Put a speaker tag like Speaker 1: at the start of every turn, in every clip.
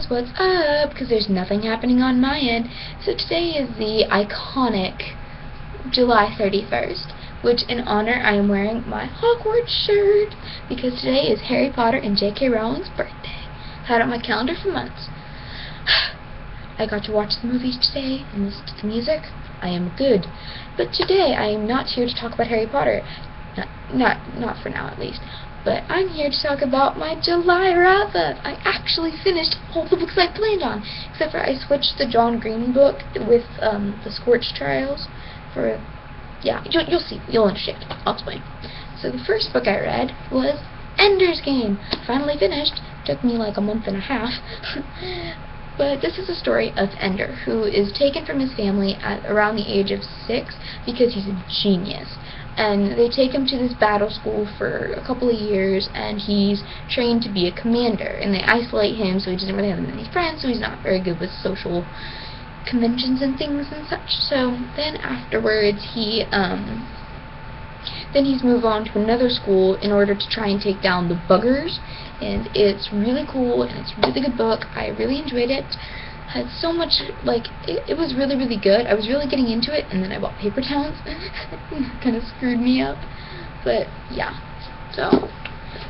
Speaker 1: What's up? Because there's nothing happening on my end. So today is the iconic July 31st, which in honor I am wearing my Hogwarts shirt because today is Harry Potter and J.K. Rowling's birthday. Had it on my calendar for months. I got to watch the movies today and listen to the music. I am good. But today I am not here to talk about Harry Potter. Not for now, at least. But I'm here to talk about my July wrap-up. I actually finished all the books I planned on, except for I switched the John Green book with the Scorch Trials for, yeah, you'll see, you'll understand. I'll explain. So the first book I read was Ender's Game. Finally finished. Took me like a month and a half. But this is a story of Ender, who is taken from his family at around the age of 6 because he's a genius. And they take him to this battle school for a couple of years, and he's trained to be a commander. And they isolate him, so he doesn't really have many friends, so he's not very good with social conventions and things and such. So then afterwards, he's moved on to another school in order to try and take down the buggers. And it's really cool, and it's a really good book. I really enjoyed it. Had so much, like, it was really, really good. I was really getting into it, and then I bought paper towels. Kind of screwed me up. But, yeah. So,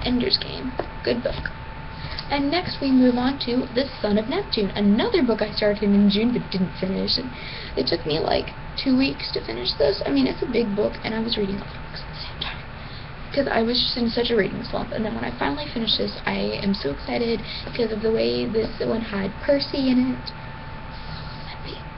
Speaker 1: Ender's Game. Good book. And next we move on to The Son of Neptune, another book I started in June but didn't finish. And it took me, like, 2 weeks to finish this. I mean, it's a big book, and I was reading a lot of books at the same time, because I was just in such a reading slump. And then when I finally finished this, I am so excited because of the way this one had Percy in it.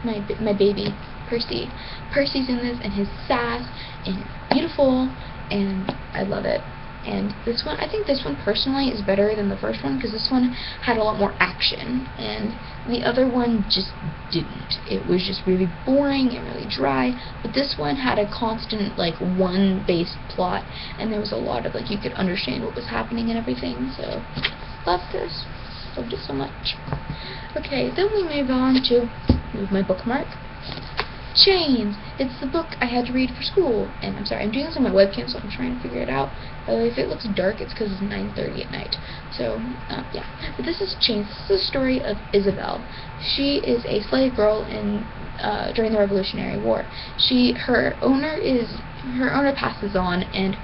Speaker 1: My baby, Percy. Percy's in this, and his sass, and beautiful, and I love it. And this one, I think this one personally is better than the first one, because this one had a lot more action, and the other one just didn't. It was just really boring and really dry, but this one had a constant, like, one base plot, and there was a lot of, like, you could understand what was happening and everything, so loved this. Loved it so much. Okay, then we move on to, move my bookmark, Chains. It's the book I had to read for school, and I'm sorry, I'm doing this on my webcam, so I'm trying to figure it out. If it looks dark, it's because it's 9:30 at night. So, yeah. But this is Chains. This is the story of Isabel. She is a slave girl during the Revolutionary War. Her owner passes on, and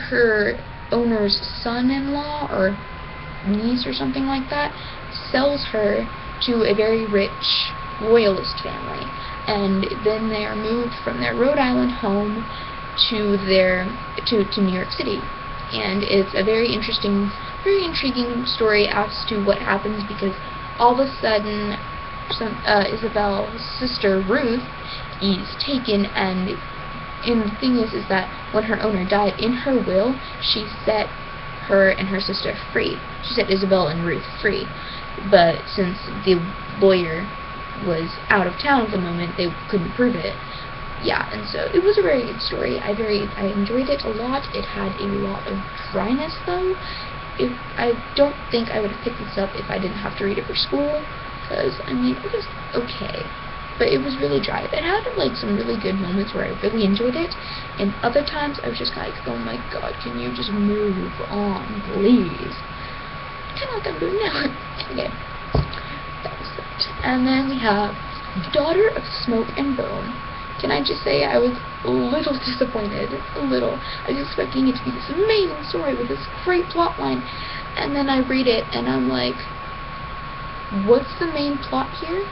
Speaker 1: her owner's son-in-law or niece or something like that sells her to a very rich royalist family, and then they are moved from their Rhode Island home to New York City. And it's a very interesting, very intriguing story as to what happens, because all of a sudden Isabel's sister Ruth is taken, and the thing is that when her owner died, in her will she set her and her sister free. She set Isabel and Ruth free, but since the lawyer was out of town at the moment, they couldn't prove it. Yeah, and so it was a very good story. I enjoyed it a lot. It had a lot of dryness, though. I don't think I would have picked this up if I didn't have to read it for school, because, I mean, it was okay, but it was really dry. It had, like, some really good moments where I really enjoyed it, and other times I was just like, oh my god, can you just move on, please? Kind of like I'm doing now. Okay. That was it. And then we have Daughter of Smoke and Bone. Can I just say I was a little disappointed. A little. I was expecting it to be this amazing story with this great plot line. And then I read it and I'm like, what's the main plot here?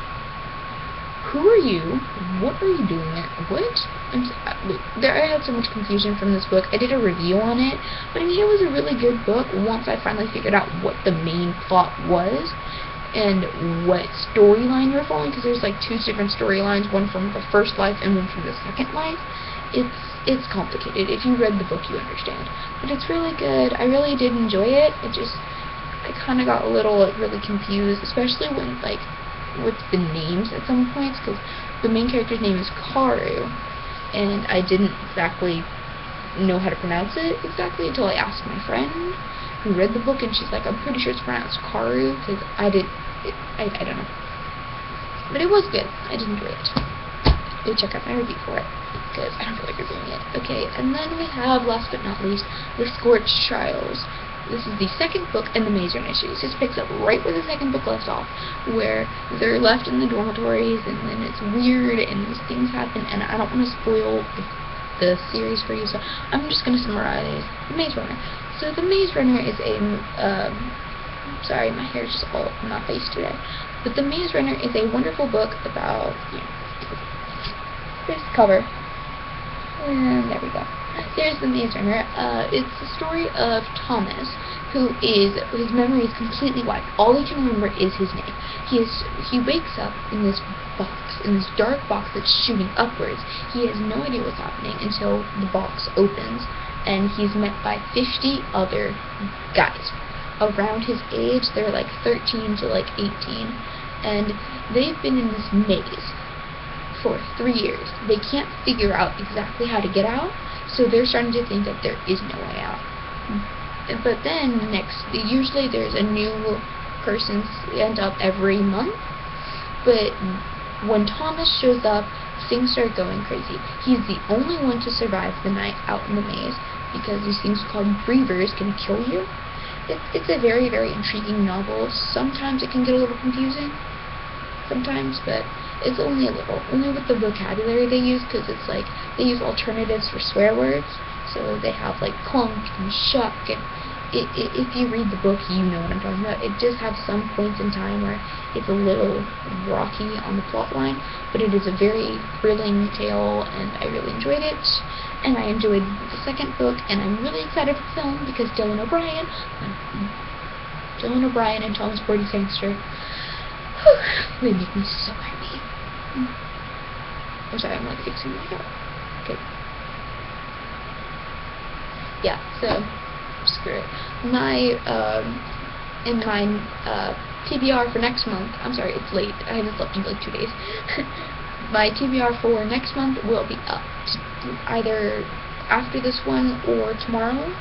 Speaker 1: Who are you? What are you doing here? What? I had so much confusion from this book. I did a review on it, but I mean, it was a really good book once I finally figured out what the main plot was and what storyline you're following, because there's like 2 different storylines, one from the first life and one from the second life. It's complicated. If you read the book, you understand. But it's really good. I really did enjoy it. I kind of got a little, like, really confused, especially when, like, with the names at some points, because the main character's name is Karu, and I didn't exactly know how to pronounce it exactly until I asked my friend who read the book, and she's like, I'm pretty sure it's pronounced Karu, because I don't know. But it was good. I did enjoy it. Go check out my review for it, because I don't feel like reviewing it. Okay, and then we have, last but not least, The Scorch Trials. this is the second book in the Maze Runner series. This picks up right where the second book left off, where they're left in the dormitories, and then it's weird, and these things happen, and I don't want to spoil the series for you, so I'm just going to summarize the Maze Runner. So the Maze Runner is a, sorry, my hair's just all in my face today, but the Maze Runner is a wonderful book about, you know, this cover, and there we go. There's the Maze Runner. It's the story of Thomas, his memory is completely wiped. All he can remember is his name. He wakes up in this box, in this dark box that's shooting upwards. He has no idea what's happening until the box opens, and he's met by 50 other guys around his age. They're like 13 to like 18, and they've been in this maze for 3 years. They can't figure out exactly how to get out, so they're starting to think that there is no way out. But then usually there's a new person end up every month, but when Thomas shows up, things start going crazy. He's the only one to survive the night out in the maze, because these things called breathers can kill you. It's a very, very intriguing novel. Sometimes it can get a little confusing, sometimes, but it's only a little. Only with the vocabulary they use, because it's like, they use alternatives for swear words, so they have like clunk and shuck, and if you read the book, you know what I'm talking about. It does have some points in time where it's a little rocky on the plot line, but it is a very thrilling tale, and I really enjoyed it. And I enjoyed the second book, and I'm really excited for the film, because Dylan O'Brien and Thomas Brody Sangster, they make me so happy. I'm sorry, I'm like fixing my hair. Okay. Yeah, so screw it. In my TBR for next month, I'm sorry, it's late, I haven't slept in like 2 days. My TBR for next month will be up either after this one or tomorrow,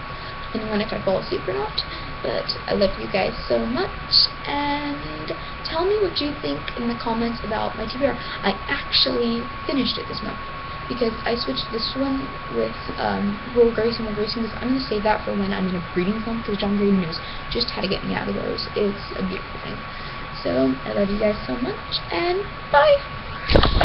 Speaker 1: depending on if I fall asleep or not. But I love you guys so much, and tell me what you think in the comments about my TBR. I actually finished it this month, because I switched this one with Will Grace and Will Grace, because I'm going to save that for when I'm in a breeding club, because John Green knows just how to get me out of those. It's a beautiful thing. So, I love you guys so much, and bye!